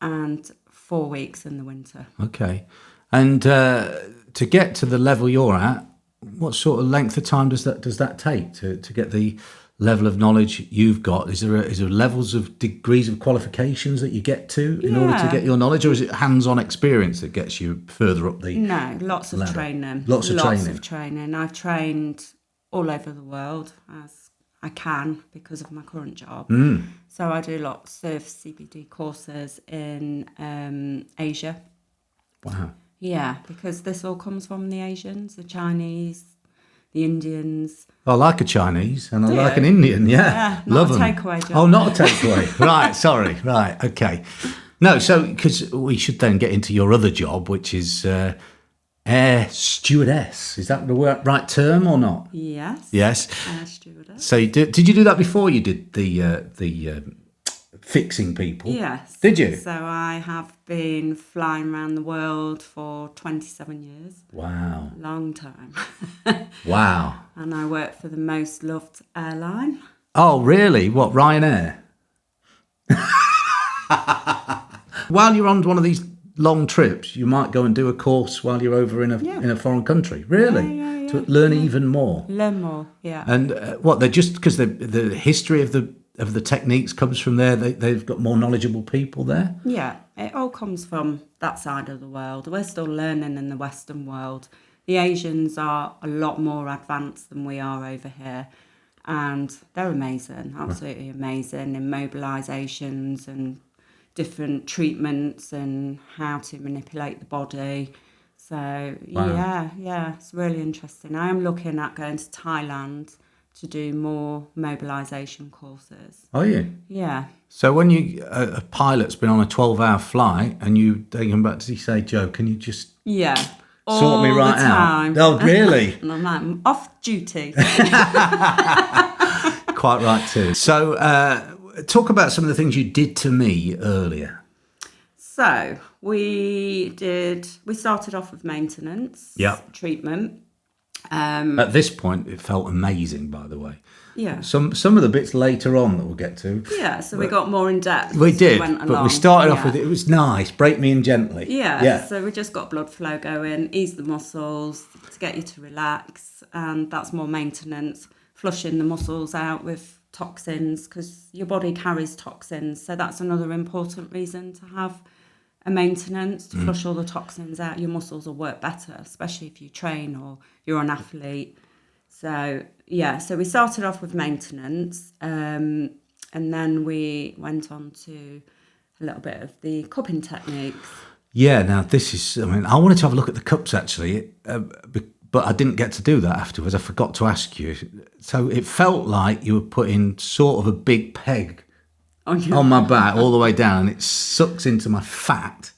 Speaker 9: and 4 weeks in the winter.
Speaker 1: Okay. And to get to the level you're at, what sort of length of time does that take to get the level of knowledge you've got? Is there levels of degrees of qualifications that you get to in order to get your knowledge, or is it hands-on experience that gets you further up the
Speaker 9: No, lots of
Speaker 1: ladder?
Speaker 9: training.
Speaker 1: Lots of training.
Speaker 9: I've trained all over the world, as I can because of my current job. So I do lots of CBD courses in Asia.
Speaker 1: Wow.
Speaker 9: Yeah, because this all comes from the Asians, the Chinese, the Indians.
Speaker 1: I like a Chinese and I
Speaker 9: Do
Speaker 1: like
Speaker 9: you?
Speaker 1: an Indian, yeah.
Speaker 9: Yeah,
Speaker 1: Love
Speaker 9: not a
Speaker 1: them.
Speaker 9: takeaway job.
Speaker 1: Oh, not a takeaway. Right, sorry. Right, okay. No, so, because we should then get into your other job, which is air stewardess. Is that the right term or not?
Speaker 9: Yes.
Speaker 1: Yes.
Speaker 9: Stewardess.
Speaker 1: So did you do that before you did the fixing people?
Speaker 9: Yes.
Speaker 1: Did you?
Speaker 9: So I have been flying around the world for 27 years.
Speaker 1: Wow.
Speaker 9: Long time.
Speaker 1: Wow.
Speaker 9: And I work for the most loved airline.
Speaker 1: Oh, really? What, Ryanair? While you're on one of these long trips, you might go and do a course while you're over in a foreign country. Really?
Speaker 9: Yeah.
Speaker 1: To learn even more.
Speaker 9: Learn more, yeah.
Speaker 1: And what, they're just because the history of the techniques comes from there, they've got more knowledgeable people there?
Speaker 9: Yeah, it all comes from that side of the world. We're still learning in the Western world. The Asians are a lot more advanced than we are over here. And they're amazing, absolutely amazing in mobilisations and different treatments and how to manipulate the body. So, yeah, it's really interesting. I am looking at going to Thailand to do more mobilisation courses.
Speaker 1: Are you?
Speaker 9: Yeah.
Speaker 1: So when a pilot's been on a 12-hour flight and you take him back, does he say, Joe, can you just sort me right out? Oh, really?
Speaker 9: And I'm like, I'm off duty.
Speaker 1: Quite right too. So talk about some of the things you did to me earlier.
Speaker 9: So we started off with maintenance, treatment.
Speaker 1: At this point, it felt amazing, by the way.
Speaker 9: Yeah.
Speaker 1: Some of the bits later on that we'll get to.
Speaker 9: Yeah, so we got more in depth.
Speaker 1: We did,
Speaker 9: went
Speaker 1: but we started off with it was nice, break me in gently.
Speaker 9: Yeah, so we just got blood flow going, ease the muscles to get you to relax, and that's more maintenance, flushing the muscles out with toxins because your body carries toxins. So that's another important reason to have a maintenance, to flush all the toxins out. Your muscles will work better, especially if you train or you're an athlete. So, so we started off with maintenance and then we went on to a little bit of the cupping techniques.
Speaker 1: Yeah, now this is, I wanted to have a look at the cups actually, but I didn't get to do that afterwards. I forgot to ask you. So it felt like you were putting sort of a big peg on my back all the way down, and it sucks into my fat.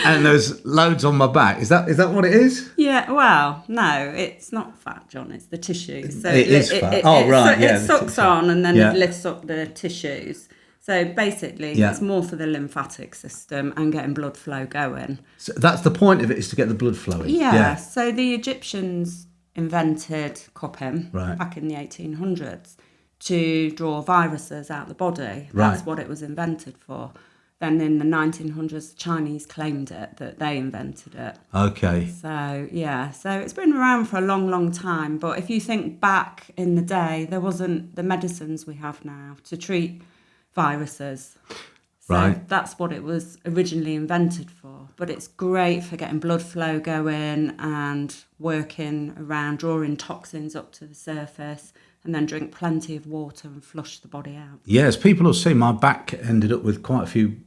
Speaker 1: And there's loads on my back. Is that what it is?
Speaker 9: Yeah, well, no, it's not fat, John. It's the tissues. So
Speaker 1: it is fat.
Speaker 9: It sucks on and then it lifts up the tissues. So basically, it's more for the lymphatic system and getting blood flow going.
Speaker 1: So that's the point of it, is to get the blood flowing.
Speaker 9: Yeah. So the Egyptians invented cupping
Speaker 1: Right.
Speaker 9: back in the 1800s to draw viruses out of the body. That's what it was invented for. Then in the 1900s, the Chinese claimed that they invented it.
Speaker 1: Okay.
Speaker 9: So, so it's been around for a long, long time. But if you think back in the day, there wasn't the medicines we have now to treat viruses. So that's what it was originally invented for. But it's great for getting blood flow going and working around, drawing toxins up to the surface, and then drink plenty of water and flush the body out. Yes,
Speaker 1: people will see my back ended up with quite a few,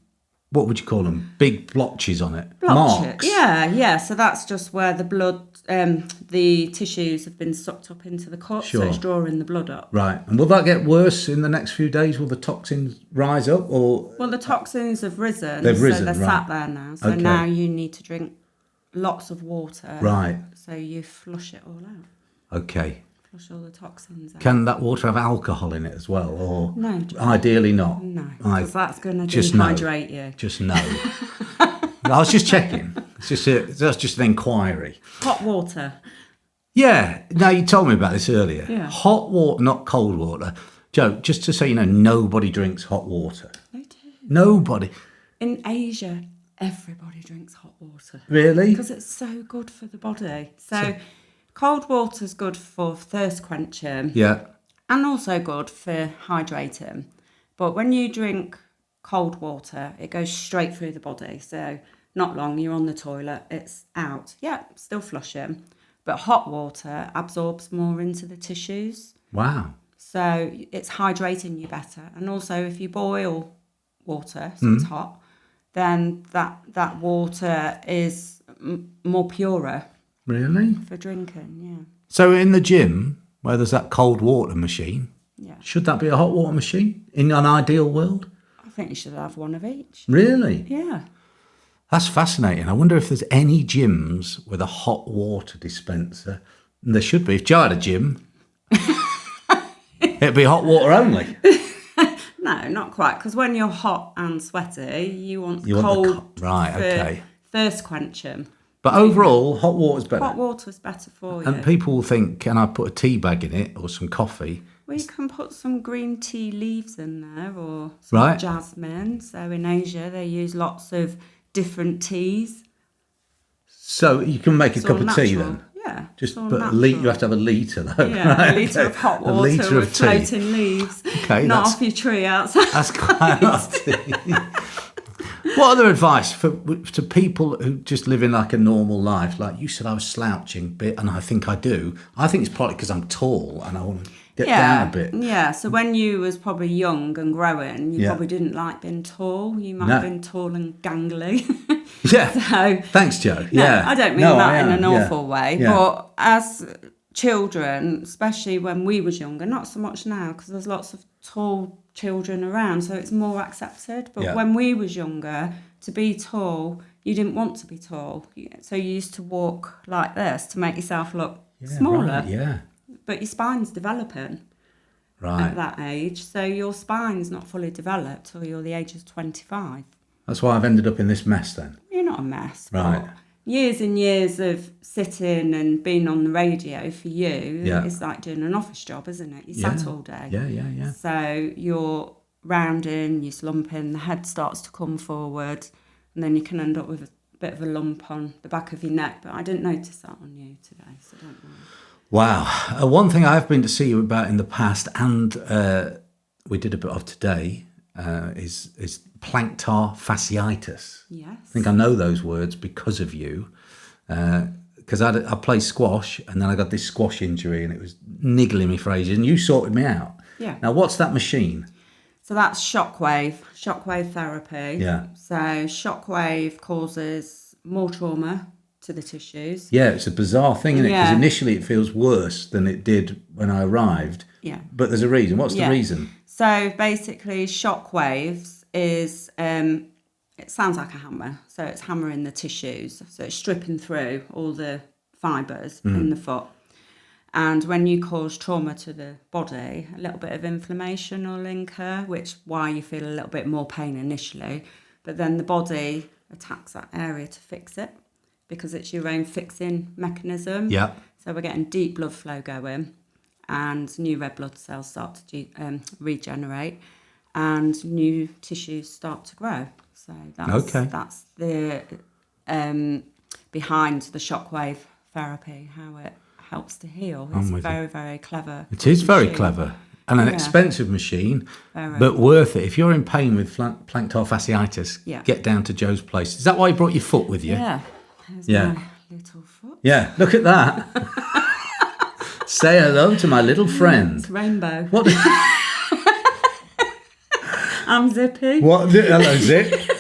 Speaker 1: what would you call them, big blotches on it? Marks.
Speaker 9: Yeah. So that's just where the blood, the tissues have been sucked up into the cup, so it's drawing the blood up.
Speaker 1: Right. And will that get worse in the next few days? Will the toxins rise up? Or?
Speaker 9: Well, the toxins have risen.
Speaker 1: They've risen,
Speaker 9: so they're sat there now. So now you need to drink lots of water.
Speaker 1: Right.
Speaker 9: So you flush it all out.
Speaker 1: Okay.
Speaker 9: Flush all the toxins out.
Speaker 1: Can that water have alcohol in it as well? Or
Speaker 9: no.
Speaker 1: Ideally not?
Speaker 9: No, because that's going to dehydrate you.
Speaker 1: Just no. I was just checking. That's just an inquiry.
Speaker 9: Hot water.
Speaker 1: Yeah. Now, you told me about this earlier.
Speaker 9: Yeah.
Speaker 1: Hot water, not cold water. Joe, just to say, nobody drinks hot water.
Speaker 9: They do.
Speaker 1: Nobody.
Speaker 9: In Asia, everybody drinks hot water.
Speaker 1: Really?
Speaker 9: Because it's so good for the body. So cold water's good for thirst quenching.
Speaker 1: Yeah.
Speaker 9: And also good for hydrating. But when you drink cold water, it goes straight through the body. So not long, you're on the toilet, it's out. Yeah, still flushing. But hot water absorbs more into the tissues.
Speaker 1: Wow.
Speaker 9: So it's hydrating you better. And also if you boil water, so it's hot, then that water is more purer
Speaker 1: Really?
Speaker 9: for drinking, yeah.
Speaker 1: So in the gym, where there's that cold water machine,
Speaker 9: Yeah.
Speaker 1: should that be a hot water machine in an ideal world?
Speaker 9: I think you should have one of each.
Speaker 1: Really?
Speaker 9: Yeah.
Speaker 1: That's fascinating. I wonder if there's any gyms with a hot water dispenser. And there should be. If Joe had a gym, it'd be hot water only.
Speaker 9: No, not quite. Because when you're hot and sweaty, you want
Speaker 1: You want
Speaker 9: cold
Speaker 1: the right,
Speaker 9: for
Speaker 1: okay.
Speaker 9: thirst quenching.
Speaker 1: But overall, hot water's better.
Speaker 9: Hot water's better for you.
Speaker 1: And people will think, can I put a tea bag in it or some coffee?
Speaker 9: Well, you can put some green tea leaves in there or some
Speaker 1: Right.
Speaker 9: jasmine. So in Asia, they use lots of different teas.
Speaker 1: So you can make a
Speaker 9: It's
Speaker 1: cup
Speaker 9: all
Speaker 1: of tea
Speaker 9: natural.
Speaker 1: then?
Speaker 9: Yeah.
Speaker 1: Just
Speaker 9: it's all
Speaker 1: put a litre, you
Speaker 9: natural.
Speaker 1: have to have a litre though.
Speaker 9: Yeah,
Speaker 1: right?
Speaker 9: a litre of hot water
Speaker 1: A litre
Speaker 9: with
Speaker 1: of tea.
Speaker 9: floating leaves.
Speaker 1: Okay,
Speaker 9: Not
Speaker 1: that's-
Speaker 9: off your tree outside.
Speaker 1: That's quite nasty. What other advice to people who just living like a normal life? Like you said, I was slouching a bit, and I think I do. I think it's probably because I'm tall and I want to get down a bit.
Speaker 9: Yeah, so when you was probably young and growing, you
Speaker 1: Yeah.
Speaker 9: probably didn't like being tall. You might
Speaker 1: No.
Speaker 9: have been tall and gangly.
Speaker 1: Yeah.
Speaker 9: So,
Speaker 1: Thanks, Joe.
Speaker 9: no,
Speaker 1: Yeah.
Speaker 9: I don't mean
Speaker 1: No,
Speaker 9: that
Speaker 1: I
Speaker 9: in
Speaker 1: am.
Speaker 9: an
Speaker 1: Yeah.
Speaker 9: awful way.
Speaker 1: Yeah.
Speaker 9: But as children, especially when we was younger, not so much now because there's lots of tall children around, so it's more accepted. But
Speaker 1: Yeah.
Speaker 9: when we was younger, to be tall, you didn't want to be tall. So you used to walk like this to make yourself look
Speaker 1: Yeah,
Speaker 9: smaller.
Speaker 1: right, yeah.
Speaker 9: But your spine's developing
Speaker 1: Right.
Speaker 9: at that age, so your spine's not fully developed till you're the age of 25.
Speaker 1: That's why I've ended up in this mess then.
Speaker 9: You're not a mess.
Speaker 1: Right.
Speaker 9: But years and years of sitting and being on the radio for you
Speaker 1: Yeah.
Speaker 9: is like doing an office job, isn't it? You
Speaker 1: Yeah.
Speaker 9: sat all day.
Speaker 1: Yeah.
Speaker 9: So you're rounding, you're slumping, the head starts to come forward, and then you can end up with a bit of a lump on the back of your neck. But I didn't notice that on you today, so don't worry.
Speaker 1: Wow. One thing I've been to see you about in the past, and we did a bit of today, is plantar fasciitis.
Speaker 9: Yes.
Speaker 1: I think I know those words because of you. Because I play squash, and then I got this squash injury, and it was niggling me for ages, and you sorted me out.
Speaker 9: Yeah.
Speaker 1: Now, what's that machine?
Speaker 9: So that's shockwave therapy.
Speaker 1: Yeah.
Speaker 9: So shockwave causes more trauma to the tissues.
Speaker 1: Yeah, it's a bizarre thing, isn't it? Because
Speaker 9: Yeah.
Speaker 1: initially it feels worse than it did when I arrived.
Speaker 9: Yeah.
Speaker 1: But there's a reason. What's the reason?
Speaker 9: So basically, shockwaves is it sounds like a hammer. So it's hammering the tissues. So it's stripping through all the fibres in the foot. And when you cause trauma to the body, a little bit of inflammation will incur, which why you feel a little bit more pain initially. But then the body attacks that area to fix it because it's your own fixing mechanism.
Speaker 1: Yeah.
Speaker 9: So we're getting deep blood flow going, and new red blood cells start to regenerate, and new tissues start to grow. So that's the behind the shockwave therapy, how it helps to heal. It's very, very clever.
Speaker 1: It is very
Speaker 9: machine.
Speaker 1: clever. And an
Speaker 9: Yeah.
Speaker 1: expensive machine,
Speaker 9: Very.
Speaker 1: but worth it. If you're in pain with plantar fasciitis,
Speaker 9: Yeah.
Speaker 1: get down to Joe's place. Is that why you brought your foot with you?
Speaker 9: Yeah. There's
Speaker 1: Yeah.
Speaker 9: my little foot.
Speaker 1: Yeah, look at that. Say hello to my little friend.
Speaker 9: It's rainbow.
Speaker 1: What?
Speaker 9: I'm Zippy.
Speaker 1: Hello, Zip.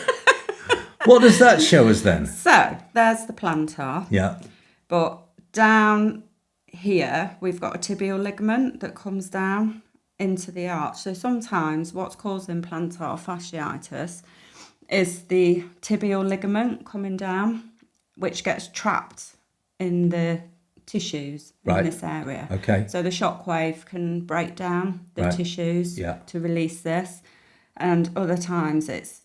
Speaker 1: What does that show us then?
Speaker 9: So there's the plantar.
Speaker 1: Yeah.
Speaker 9: But down here, we've got a tibial ligament that comes down into the arch. So sometimes what's causing plantar fasciitis is the tibial ligament coming down, which gets trapped in the tissues
Speaker 1: Right.
Speaker 9: in this area.
Speaker 1: Okay.
Speaker 9: So the shockwave can break down the
Speaker 1: Right.
Speaker 9: tissues
Speaker 1: Yeah.
Speaker 9: to release this. And other times it's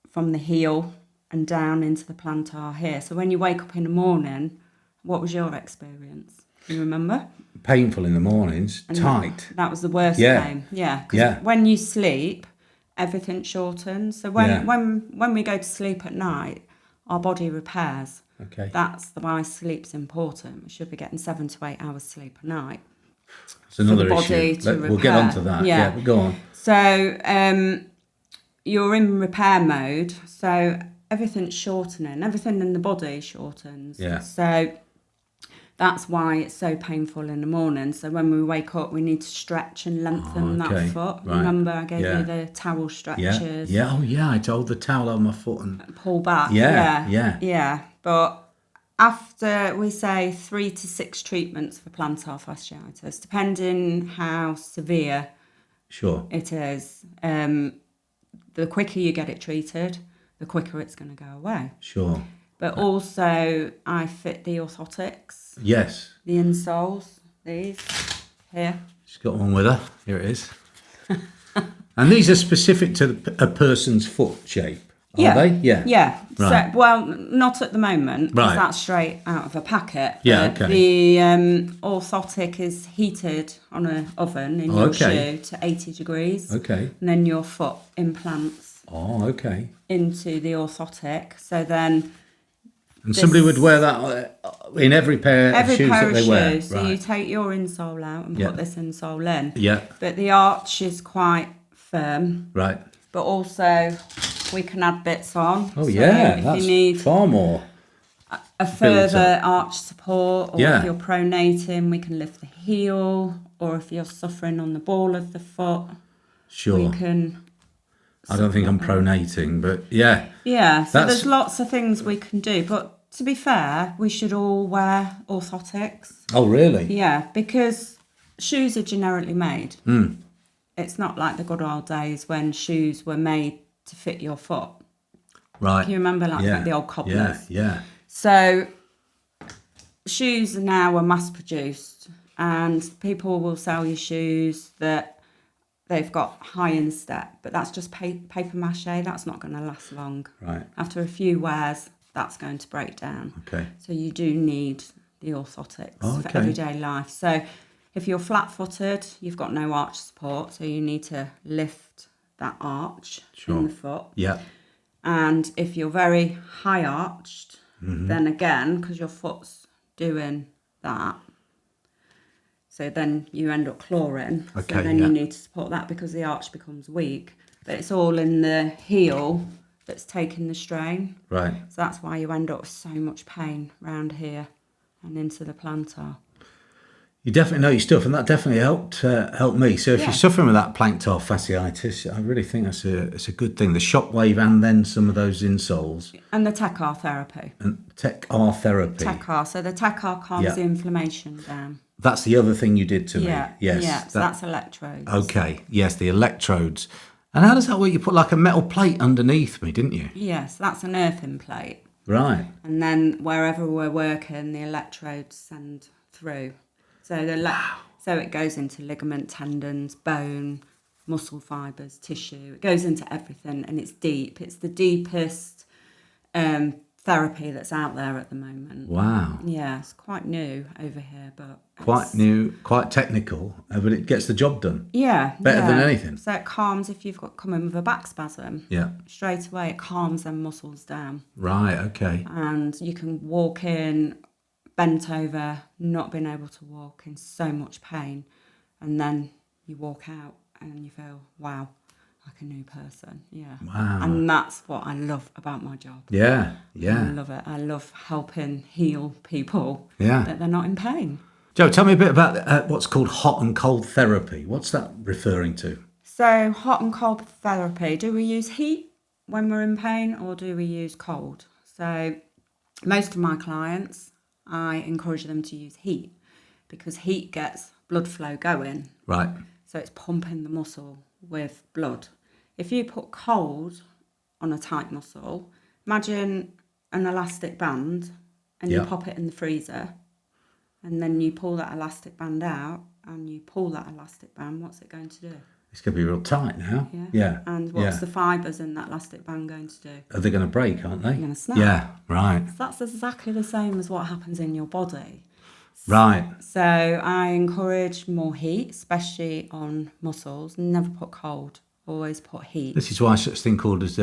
Speaker 9: from the heel and down into the plantar here. So when you wake up in the morning, what was your experience? Can you remember?
Speaker 1: Painful in the mornings,
Speaker 9: And
Speaker 1: tight.
Speaker 9: That was the worst
Speaker 1: Yeah.
Speaker 9: pain. Yeah. 'Cause
Speaker 1: Yeah.
Speaker 9: when you sleep, everything shortens. So
Speaker 1: Yeah.
Speaker 9: when we go to sleep at night, our body repairs.
Speaker 1: Okay.
Speaker 9: That's why sleep's important. We should be getting 7 to 8 hours sleep a night.
Speaker 1: It's another
Speaker 9: the body
Speaker 1: issue.
Speaker 9: to
Speaker 1: We'll get
Speaker 9: repair.
Speaker 1: on to that.
Speaker 9: Yeah.
Speaker 1: But go on.
Speaker 9: So you're in repair mode. So everything's shortening. Everything in the body shortens.
Speaker 1: Yeah.
Speaker 9: So That's why it's so painful in the morning. So when we wake up, we need to stretch and lengthen that foot.
Speaker 1: Right.
Speaker 9: Remember, I gave
Speaker 1: Yeah.
Speaker 9: you the towel stretches.
Speaker 1: Yeah. Oh, yeah. I told the towel on my foot and
Speaker 9: Pull back.
Speaker 1: Yeah.
Speaker 9: But after, we say 3 to 6 treatments for plantar fasciitis, depending how severe
Speaker 1: sure.
Speaker 9: it is, the quicker you get it treated, the quicker it's going to go away.
Speaker 1: Sure.
Speaker 9: But also, I fit the orthotics,
Speaker 1: Yes.
Speaker 9: the insoles, these here.
Speaker 1: She's got one with her. Here it is. And these are specific to a person's foot shape, are they? Yeah.
Speaker 9: Yeah.
Speaker 1: Right.
Speaker 9: So, well, not at the moment, because
Speaker 1: Right.
Speaker 9: that's straight out of a packet.
Speaker 1: Yeah,
Speaker 9: But
Speaker 1: okay.
Speaker 9: the orthotic is heated on an oven in your shoe to 80 degrees.
Speaker 1: Okay.
Speaker 9: And then your foot implants
Speaker 1: Oh, okay.
Speaker 9: into the orthotic. So then
Speaker 1: And somebody would wear that in every pair of shoes
Speaker 9: pair
Speaker 1: that they
Speaker 9: of
Speaker 1: wear.
Speaker 9: shoes. So you take your insole out and
Speaker 1: Yeah.
Speaker 9: put this insole in.
Speaker 1: Yeah.
Speaker 9: But the arch is quite firm.
Speaker 1: Right.
Speaker 9: But also we can add bits on.
Speaker 1: Oh,
Speaker 9: So
Speaker 1: yeah.
Speaker 9: if
Speaker 1: That's
Speaker 9: you need
Speaker 1: far more.
Speaker 9: a further arch support, or
Speaker 1: Yeah.
Speaker 9: if you're pronating, we can lift the heel, or if you're suffering on the ball of the foot,
Speaker 1: Sure.
Speaker 9: we can.
Speaker 1: I don't think I'm pronating, but yeah.
Speaker 9: Yeah, so
Speaker 1: That's-
Speaker 9: there's lots of things we can do, but to be fair, we should all wear orthotics.
Speaker 1: Oh, really?
Speaker 9: Yeah, because shoes are generically made.
Speaker 1: Mm.
Speaker 9: It's not like the good old days when shoes were made to fit your foot.
Speaker 1: Right.
Speaker 9: Can you remember like the old cobblers?
Speaker 1: Yeah.
Speaker 9: So shoes now are mass produced, and people will sell you shoes that they've got high instep, but that's just paper mache. That's not going to last long.
Speaker 1: Right.
Speaker 9: After a few wears, that's going to break down.
Speaker 1: Okay.
Speaker 9: So you do need the orthotics for
Speaker 1: Okay.
Speaker 9: everyday life. So if you're flat-footed, you've got no arch support, so you need to lift that arch in the foot.
Speaker 1: Yeah.
Speaker 9: And if you're very high arched, then again, because your foot's doing that, so then you end up clawing.
Speaker 1: Okay,
Speaker 9: So then
Speaker 1: yeah.
Speaker 9: you need to support that because the arch becomes weak. But it's all in the heel that's taking the strain.
Speaker 1: Right.
Speaker 9: So that's why you end up with so much pain round here and into the plantar.
Speaker 1: You definitely know your stuff, and that definitely helped me. So if you're suffering with that plantar fasciitis, I really think it's a good thing. The shockwave and then some of those insoles.
Speaker 9: And the TECAR therapy.
Speaker 1: And TECAR therapy.
Speaker 9: TECAR. So the TECAR calms the inflammation down.
Speaker 1: That's the other thing you did to me.
Speaker 9: Yeah.
Speaker 1: Yes.
Speaker 9: Yeah. So that's electrodes.
Speaker 1: Okay. Yes, the electrodes. And how does that work? You put like a metal plate underneath me, didn't you?
Speaker 9: Yes, that's an earthen plate.
Speaker 1: Right.
Speaker 9: And then wherever we're working, the electrodes send through. So so it goes into ligament, tendons, bone, muscle fibres, tissue. It goes into everything, and it's deep. It's the deepest therapy that's out there at the moment.
Speaker 1: Wow.
Speaker 9: Yeah, it's quite new over here, but
Speaker 1: Quite new, quite technical, but it gets the job done.
Speaker 9: Yeah,
Speaker 1: Better than anything.
Speaker 9: So it calms if you've got come in with a back spasm.
Speaker 1: Yeah.
Speaker 9: Straight away, it calms them muscles down.
Speaker 1: Right. Okay.
Speaker 9: And you can walk in bent over, not being able to walk, in so much pain, and then you walk out and you feel, wow, like a new person. Yeah.
Speaker 1: Wow.
Speaker 9: And that's what I love about my job.
Speaker 1: Yeah.
Speaker 9: I
Speaker 1: Yeah.
Speaker 9: love it. I love helping heal people
Speaker 1: Yeah.
Speaker 9: that they're not in pain.
Speaker 1: Joe, tell me a bit about what's called hot and cold therapy. What's that referring to?
Speaker 9: So hot and cold therapy, do we use heat when we're in pain, or do we use cold? So most of my clients, I encourage them to use heat, because heat gets blood flow going.
Speaker 1: Right.
Speaker 9: So it's pumping the muscle with blood. If you put cold on a tight muscle, imagine an elastic band, and you pop it in the freezer, and then you pull that elastic band out and you pull that elastic band, what's it going to do?
Speaker 1: It's going to be real tight now. Yeah.
Speaker 9: And what's the fibres in that elastic band going to do?
Speaker 1: Are they going to break, aren't they?
Speaker 9: They're going to snap.
Speaker 1: Yeah, right.
Speaker 9: So that's exactly the same as what happens in your body.
Speaker 1: Right.
Speaker 9: So I encourage more heat, especially on muscles. Never put cold, always put heat.
Speaker 1: This is why such thing called as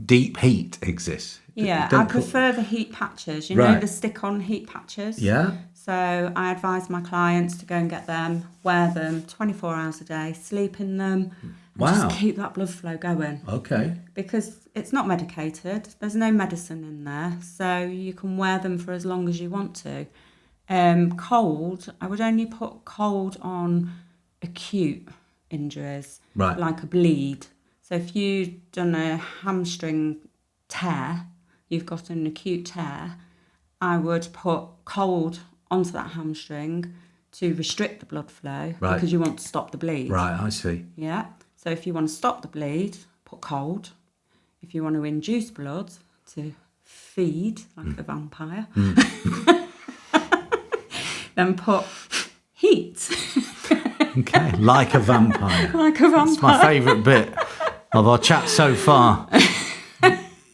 Speaker 1: deep heat exists.
Speaker 9: Yeah,
Speaker 1: Don't
Speaker 9: I prefer the heat patches. You know,
Speaker 1: Right.
Speaker 9: the stick-on heat patches?
Speaker 1: Yeah?
Speaker 9: So I advise my clients to go and get them, wear them 24 hours a day, sleep in them, and
Speaker 1: Wow.
Speaker 9: just keep that blood flow going.
Speaker 1: Okay.
Speaker 9: Because it's not medicated, there's no medicine in there, so you can wear them for as long as you want to. Cold, I would only put cold on acute injuries,
Speaker 1: Right.
Speaker 9: like a bleed. So if you've done a hamstring tear, you've got an acute tear, I would put cold onto that hamstring to restrict the blood flow,
Speaker 1: Right.
Speaker 9: because you want to stop the bleed.
Speaker 1: Right, I see.
Speaker 9: Yeah. So if you want to stop the bleed, put cold. If you want to induce blood to feed like a vampire, then put heat.
Speaker 1: Okay, like a vampire.
Speaker 9: Like a vampire.
Speaker 1: It's my favourite bit of our chat so far.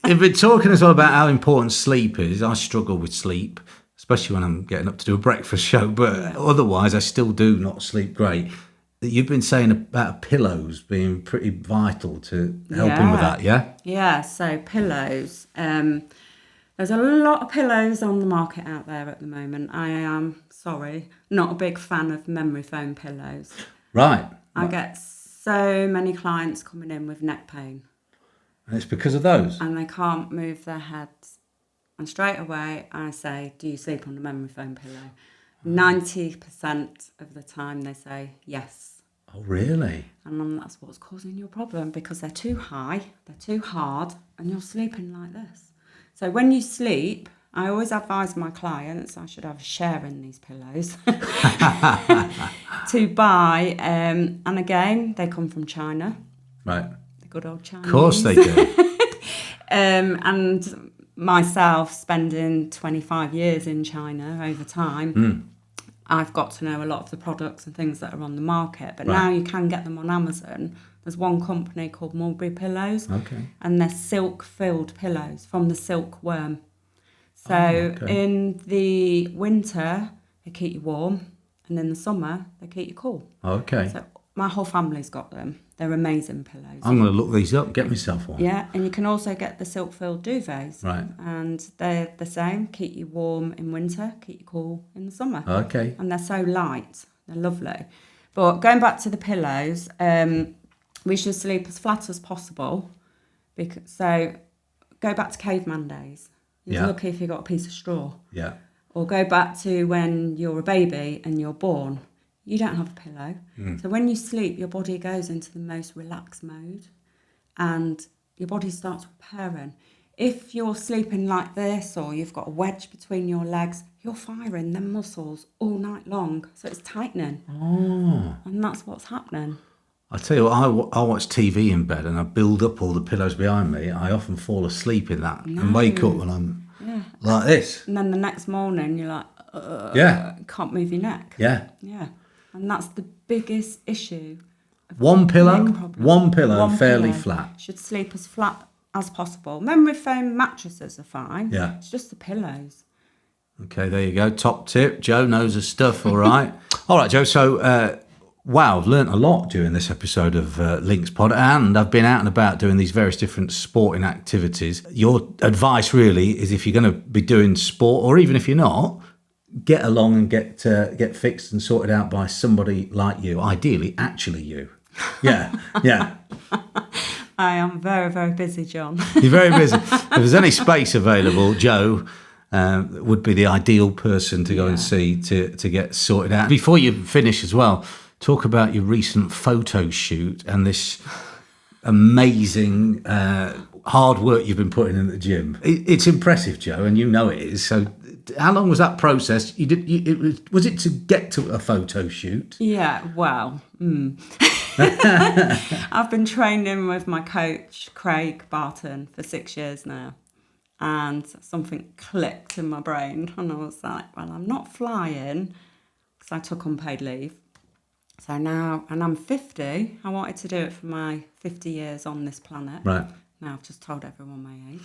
Speaker 1: You've been talking as well about how important sleep is. I struggle with sleep, especially when I'm getting up to do a breakfast show, but otherwise I still do not sleep great. You've been saying about pillows being pretty vital to helping with that, yeah?
Speaker 9: Yeah, so pillows. There's a lot of pillows on the market out there at the moment. I am, sorry, not a big fan of memory foam pillows.
Speaker 1: Right.
Speaker 9: I get so many clients coming in with neck pain.
Speaker 1: And it's because of those?
Speaker 9: And they can't move their heads. And straight away I say, do you sleep on a memory foam pillow? 90% of the time they say yes.
Speaker 1: Oh, really?
Speaker 9: And that's what's causing your problem, because they're too high, they're too hard, and you're sleeping like this. So when you sleep, I always advise my clients, I should have a share in these pillows, to buy, and again, they come from China.
Speaker 1: Right.
Speaker 9: The good old Chinese.
Speaker 1: Of course they do.
Speaker 9: And myself, spending 25 years in China over time, I've got to know a lot of the products and things that are on the market. But now you can get them on Amazon. There's one company called Mulberry Pillows.
Speaker 1: Okay.
Speaker 9: And they're silk-filled pillows from the silkworm. So in the winter, they keep you warm. And in the summer, they keep you cool.
Speaker 1: Okay.
Speaker 9: So my whole family's got them. They're amazing pillows.
Speaker 1: I'm going to look these up, get myself one.
Speaker 9: Yeah, and you can also get the silk-filled duvets.
Speaker 1: Right.
Speaker 9: And they're the same, keep you warm in winter, keep you cool in the summer.
Speaker 1: Okay.
Speaker 9: And they're so light, they're lovely. But going back to the pillows, we should sleep as flat as possible. So go back to caveman days. You're lucky if you got a piece of straw.
Speaker 1: Yeah.
Speaker 9: Or go back to when you're a baby and you're born. You don't have a pillow. So when you sleep, your body goes into the most relaxed mode and your body starts repairing. If you're sleeping like this or you've got a wedge between your legs, you're firing them muscles all night long. So it's tightening.
Speaker 1: Oh.
Speaker 9: And that's what's happening.
Speaker 1: I tell you what, I watch TV in bed and I build up all the pillows behind me. I often fall asleep in that and wake up and I'm like this.
Speaker 9: And then the next morning you're like, can't move your neck.
Speaker 1: Yeah.
Speaker 9: Yeah. And that's the biggest issue.
Speaker 1: One pillow,
Speaker 9: One
Speaker 1: fairly
Speaker 9: pillow.
Speaker 1: flat.
Speaker 9: Should sleep as flat as possible. Memory foam mattresses are fine.
Speaker 1: Yeah.
Speaker 9: It's just the pillows.
Speaker 1: Okay, there you go. Top tip. Joe knows her stuff, all right. All right, Joe. So, wow, I've learnt a lot during this episode of Links Pod, and I've been out and about doing these various different sporting activities. Your advice really is, if you're going to be doing sport, or even if you're not, get along and get fixed and sorted out by somebody like you. Ideally, actually you. Yeah, yeah.
Speaker 9: I am very, very busy, John.
Speaker 1: You're very busy. If there's any space available, Joe would be the ideal person to go and see to get sorted out. Before you finish as well, talk about your recent photo shoot and this amazing hard work you've been putting in the gym. It's impressive, Joe, and you know it is. So how long was that process? Was it to get to a photo shoot?
Speaker 9: Yeah, well, I've been training with my coach, Craig Barton, for 6 years now. And something clicked in my brain. And I was like, well, I'm not flying, because I took unpaid leave. So now, and I'm 50, I wanted to do it for my 50 years on this planet.
Speaker 1: Right.
Speaker 9: Now I've just told everyone my age.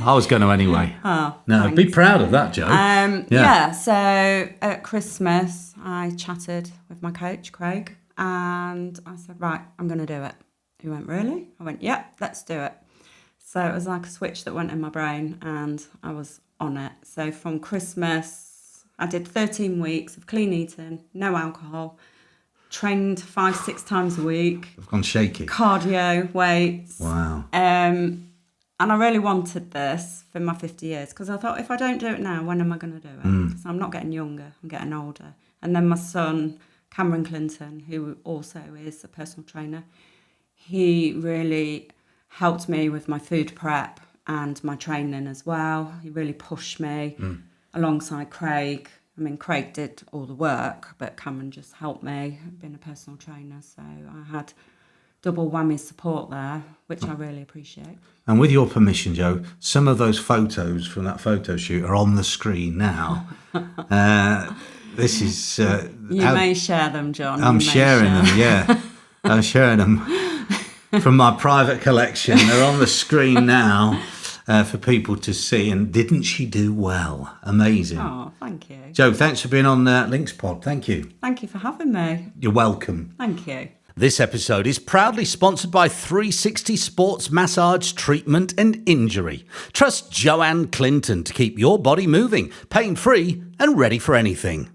Speaker 1: I was going to anyway.
Speaker 9: Oh,
Speaker 1: no,
Speaker 9: thanks.
Speaker 1: be proud of that, Joe.
Speaker 9: Yeah, so at Christmas, I chatted with my coach, Craig, and I said, right, I'm going to do it. He went, really? I went, yep, let's do it. So it was like a switch that went in my brain, and I was on it. So from Christmas, I did 13 weeks of clean eating, no alcohol, trained 5-6 times a week.
Speaker 1: I've gone shaky.
Speaker 9: Cardio, weights.
Speaker 1: Wow.
Speaker 9: And And I really wanted this for my 50 years because I thought, if I don't do it now, when am I going to do it? Because I'm not getting younger, I'm getting older. And then my son, Cameron Clinton, who also is a personal trainer, he really helped me with my food prep and my training as well. He really pushed me alongside Craig. I mean, Craig did all the work, but Cameron just helped me, being a personal trainer. So I had double whammy support there, which I really appreciate.
Speaker 1: And with your permission, Joe, some of those photos from that photo shoot are on the screen now. This is...
Speaker 9: you may share them, John.
Speaker 1: I'm sharing them, yeah. I'm sharing them from my private collection. They're on the screen now for people to see. And didn't she do well? Amazing.
Speaker 9: Oh, thank you.
Speaker 1: Joe, thanks for being on Links Pod. Thank you.
Speaker 9: Thank you for having me.
Speaker 1: You're welcome.
Speaker 9: Thank you.
Speaker 1: This episode is proudly sponsored by 360 Sports Massage Treatment and Injury. Trust Joanne Clinton to keep your body moving, pain-free and ready for anything.